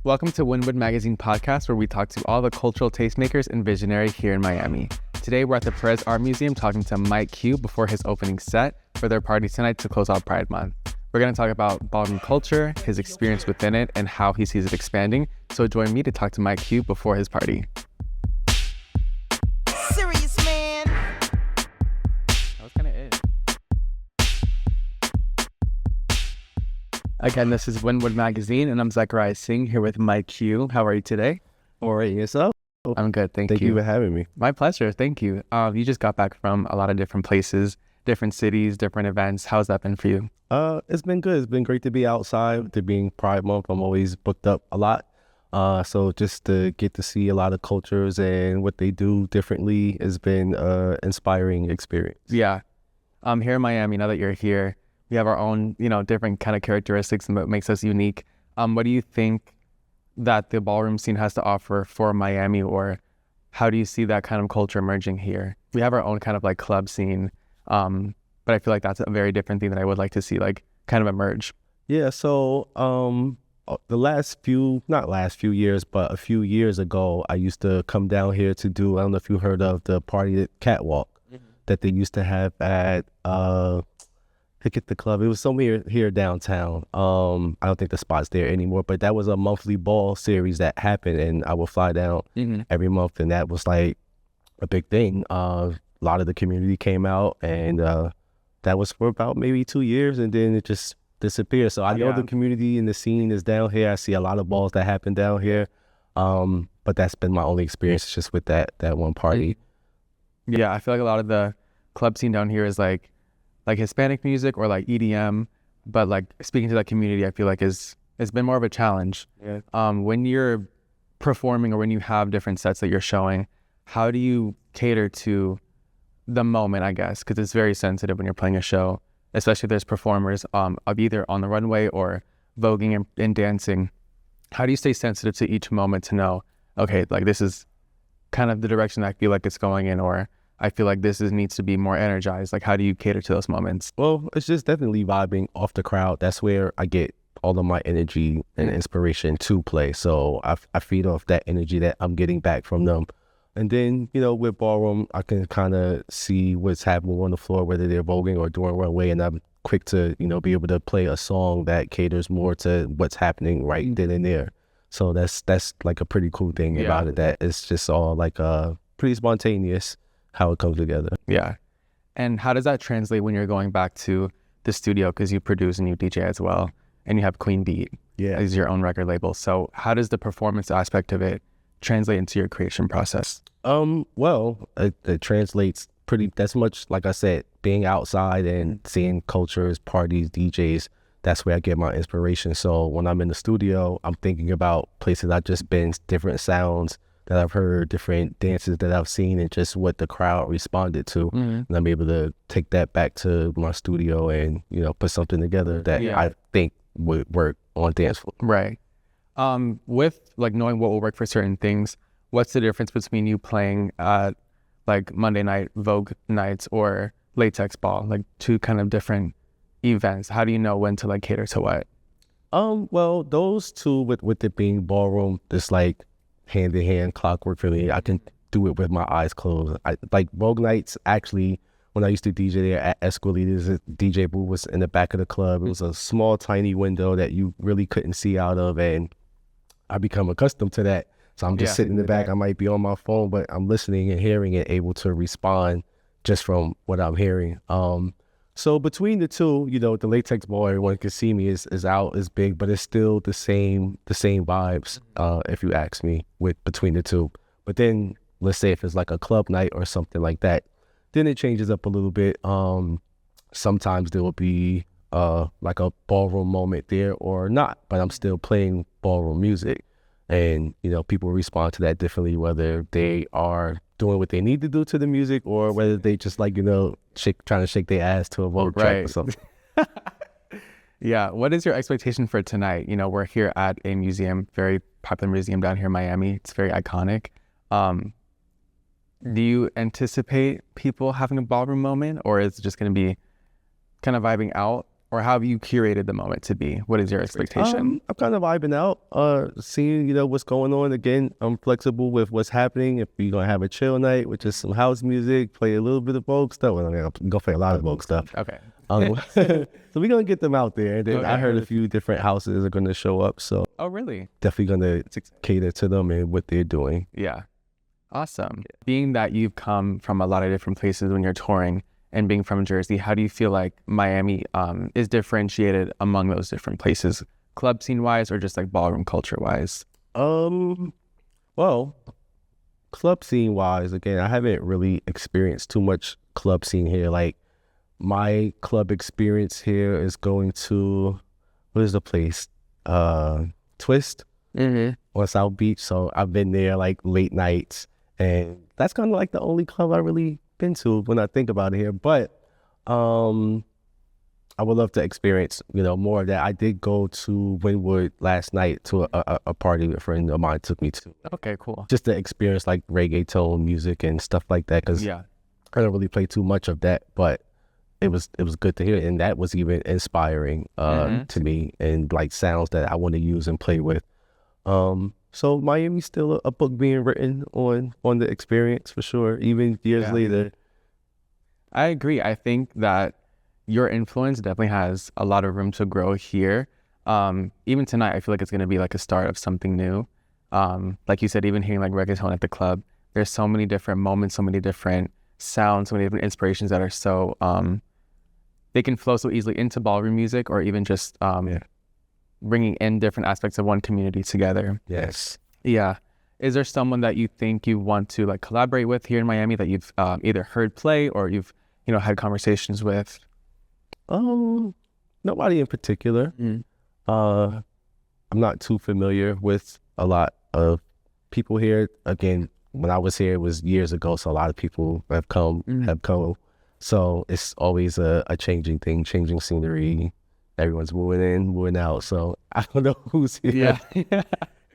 Welcome to WYNWOOD Magazine podcast, where we talk to all the cultural tastemakers and visionary here in Miami. Today, we're at the Pérez Art Museum talking to MikeQ before his opening set for their party tonight to close out Pride Month. We're going to talk about ballroom culture, his experience within it, and how he sees it expanding. So join me to talk to MikeQ before his party. Serious, man. That was kind of it. Again, this is WYNWOOD Magazine, and I'm Zachariah Singh here with MikeQ. How are you today? All right, yourself? I'm good, thank Thank you. you for having me. My pleasure, thank you. You just got back from a lot of different places, different cities, different events. How's that been for you? It's been good. It's been great to be outside. To being Pride Month, I'm always booked up a lot. So just to get to see a lot of cultures and what they do differently has been an inspiring experience. Yeah. Here in Miami, now that you're here, we have our own, different kind of characteristics and what makes us unique. What do you think that the ballroom scene has to offer for Miami, or how do you see that kind of culture emerging here? We have our own kind of like club scene, but I feel like that's a very different thing that I would like to see like kind of emerge. Yeah, so not last few years, but a few years ago, I used to come down here to do, I don't know if you heard of the party at Catwalk that they used to have at Pick the Club. It was somewhere here downtown. I don't think the spot's there anymore, but that was a monthly ball series that happened, and I would fly down every month, and that was like a big thing. A lot of the community came out, and that was for about maybe 2 years, and then it just disappeared. So I know the community and the scene is down here. I see a lot of balls that happen down here, but that's been my only experience just with that one party. Yeah, I feel like a lot of the club scene down here is like Hispanic music or like EDM, but like speaking to that community, I feel like it's been more of a challenge. Yeah. When you're performing or when you have different sets that you're showing, how do you cater to the moment, I guess? Because it's very sensitive when you're playing a show, especially if there's performers of either on the runway or voguing and dancing. How do you stay sensitive to each moment to know, okay, like this is kind of the direction I feel like it's going in, or I feel like needs to be more energized? Like, how do you cater to those moments? Well, it's just definitely vibing off the crowd. That's where I get all of my energy and inspiration to play. So I feed off that energy that I'm getting back from them. And then, with ballroom, I can kind of see what's happening on the floor, whether they're voguing or doing runway. And I'm quick to, be able to play a song that caters more to what's happening right then and there. So that's like a pretty cool thing about it, that it's just all like pretty spontaneous how it comes together. Yeah. And how does that translate when you're going back to the studio? Because you produce and you DJ as well, and you have Qween Beat as your own record label. So how does the performance aspect of it translate into your creation process? Well, it translates that's much, like I said, being outside and seeing cultures, parties, DJs. That's where I get my inspiration. So when I'm in the studio, I'm thinking about places I've just been, different sounds that I've heard, different dances that I've seen, and just what the crowd responded to. And I'm able to take that back to my studio and, put something together that I think would work on dance floor. Right. With like knowing what will work for certain things, what's the difference between you playing at like Monday night Vogue nights or Latex Ball, like two kind of different events? How do you know when to like cater to what? Well, those two with it being ballroom, it's like hand-in-hand clockwork for me. I can do it with my eyes closed. I like Vogue nights. Actually, when I used to DJ there at Esquilitas, a DJ booth was in the back of the club. It was a small, tiny window that you really couldn't see out of, and I become accustomed to that. So I'm just sitting in the back. I might be on my phone, but I'm listening and hearing it, able to respond just from what I'm hearing. So between the two, the Latex Ball, everyone can see me, is out, is big, but it's still the same vibes, if you ask me, between the two. But then let's say if it's like a club night or something like that, then it changes up a little bit. Sometimes there will be like a ballroom moment there or not, but I'm still playing ballroom music. And, people respond to that differently, whether they are doing what they need to do to the music or whether they just like, trying to shake their ass to a Vogue track or something. Yeah. What is your expectation for tonight? We're here at a museum, very popular museum down here in Miami. It's very iconic. Do you anticipate people having a ballroom moment, or is it just going to be kind of vibing out? or how have you curated the moment to be? What is your expectation? I'm kind of vibing out, seeing, what's going on. Again, I'm flexible with what's happening. If we're going to have a chill night with just some house music, play a little bit of Vogue stuff. Well, I'm going to play a lot of Vogue stuff. Okay. So we're going to get them out there. And then I heard a few different houses are going to show up. So Oh, really? definitely going to cater to them and what they're doing. Yeah. Awesome. Being that you've come from a lot of different places when you're touring, and being from Jersey, how do you feel like Miami is differentiated among those different places, club scene wise or just like ballroom culture wise? Well, club scene wise, again, I haven't really experienced too much club scene here. Like, my club experience here is going to, what is the place? Twist on South Beach. So I've been there like late nights, and that's kind of like the only club I really been to when I think about it here. But I would love to experience more of that. I did go to WYNWOOD last night to a party a friend of mine took me to. Okay, cool. Just to experience like reggaeton music and stuff like that, because I don't really play too much of that, but it was good to hear, and that was even inspiring to me, and like sounds that I want to use and play with. So Miami's still a book being written on the experience for sure, even years later. I agree. I think that your influence definitely has a lot of room to grow here. Even tonight, I feel like it's going to be like a start of something new. Like you said, even hearing like reggaeton at the club, there's so many different moments, so many different sounds, so many different inspirations that are so, they can flow so easily into ballroom music, or even just bringing in different aspects of one community together. Yes. Yeah. Is there someone that you think you want to like collaborate with here in Miami that you've either heard play or you've, had conversations with? Nobody in particular. I'm not too familiar with a lot of people here. Again, when I was here, it was years ago, so a lot of people have come. So it's always a changing thing, changing scenery. Everyone's moving in, moving out. So I don't know who's here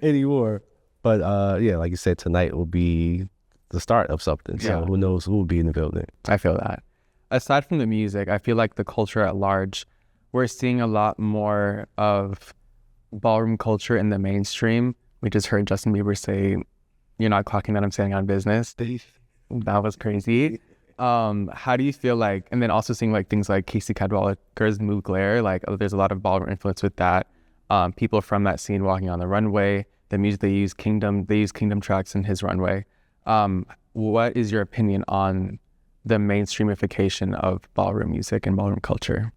anymore. But like you said, tonight will be the start of something. So who knows who will be in the building. I feel that. Aside from the music, I feel like the culture at large, we're seeing a lot more of ballroom culture in the mainstream. We just heard Justin Bieber say, "You're not clocking that I'm standing on business." That was crazy. How do you feel like, and then also seeing like things like Casey Cadwallader's Move Glare, like there's a lot of ballroom influence with that. People from that scene walking on the runway, the music they use Kingdom tracks in his runway. What is your opinion on the mainstreamification of ballroom music and ballroom culture?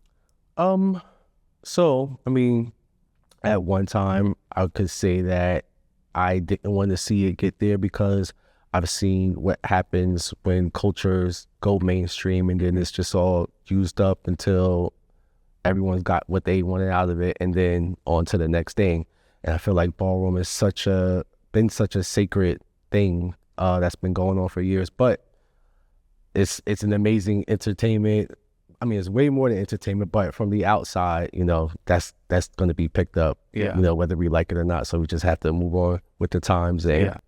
So, I mean, at one time, I could say that I didn't want to see it get there, because I've seen what happens when cultures go mainstream, and then it's just all used up until everyone's got what they wanted out of it, and then on to the next thing. And I feel like ballroom is been such a sacred thing that's been going on for years. But it's an amazing entertainment. I mean, it's way more than entertainment, but from the outside, that's going to be picked up, whether we like it or not. So we just have to move on with the times. And,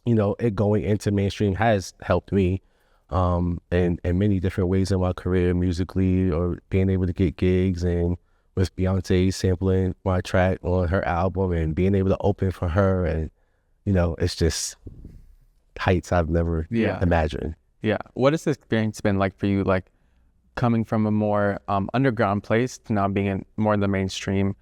it going into mainstream has helped me in many different ways in my career, musically, or being able to get gigs, and with Beyonce sampling my track on her album and being able to open for her. And, it's just heights I've never imagined. Yeah. What has this experience been like for you, like coming from a more underground place to now being more in the mainstream,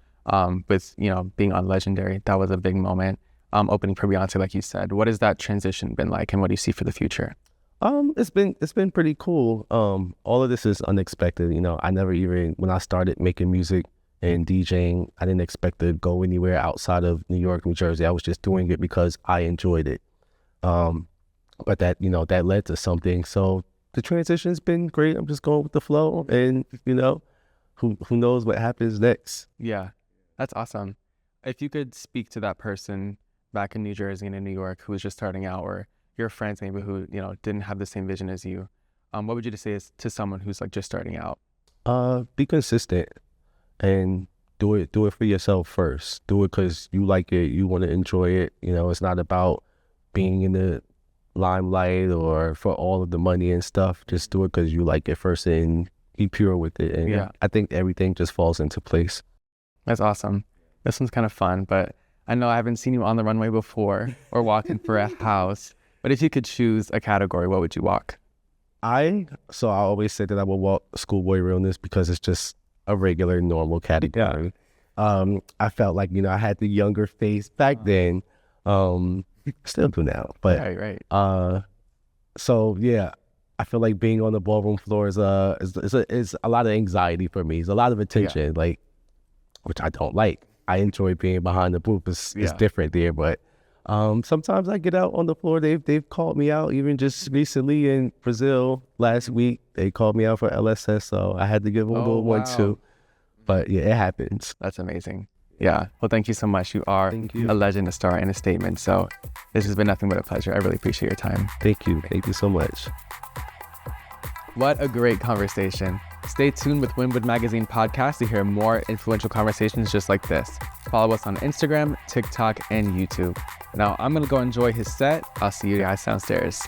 with, being on Legendary? That was a big moment, opening for Beyonce, like you said. What has that transition been like, and what do you see for the future? It's been pretty cool. All of this is unexpected. I never even, when I started making music and DJing, I didn't expect to go anywhere outside of New York, New Jersey. I was just doing it because I enjoyed it. But that, that led to something. So the transition's been great. I'm just going with the flow, and, who knows what happens next. Yeah, that's awesome. If you could speak to that person back in New Jersey and in New York who was just starting out, or your friends maybe who, didn't have the same vision as you, what would you say to someone who's like just starting out? Be consistent and do it for yourself first. Do it because you like it, you want to enjoy it. It's not about being in the limelight or for all of the money and stuff. Just do it because you like it first, and be pure with it. And Yeah. I think everything just falls into place. That's awesome. This one's kind of fun, but I know I haven't seen you on the runway before or walking for a house. But if you could choose a category, what would you walk? I always say that I will walk Schoolboy Realness because it's just a regular, normal category. I felt like, I had the younger face back then. Still do now. But Right. so yeah, I feel like being on the ballroom floor is a lot of anxiety for me. It's a lot of attention, like, which I don't like. I enjoy being behind the booth. It's different there, but sometimes I get out on the floor. They've called me out, even just recently in Brazil last week. They called me out for LSS, so I had to give them a little one too. But yeah, it happens. That's amazing. Yeah. Well, thank you so much. You are a legend, a star, and a statement. So this has been nothing but a pleasure. I really appreciate your time. Thank you. Thank you so much. What a great conversation. Stay tuned with WYNWOOD Magazine podcast to hear more influential conversations just like this. Follow us on Instagram, TikTok, and YouTube. Now, I'm going to go enjoy his set. I'll see you guys downstairs.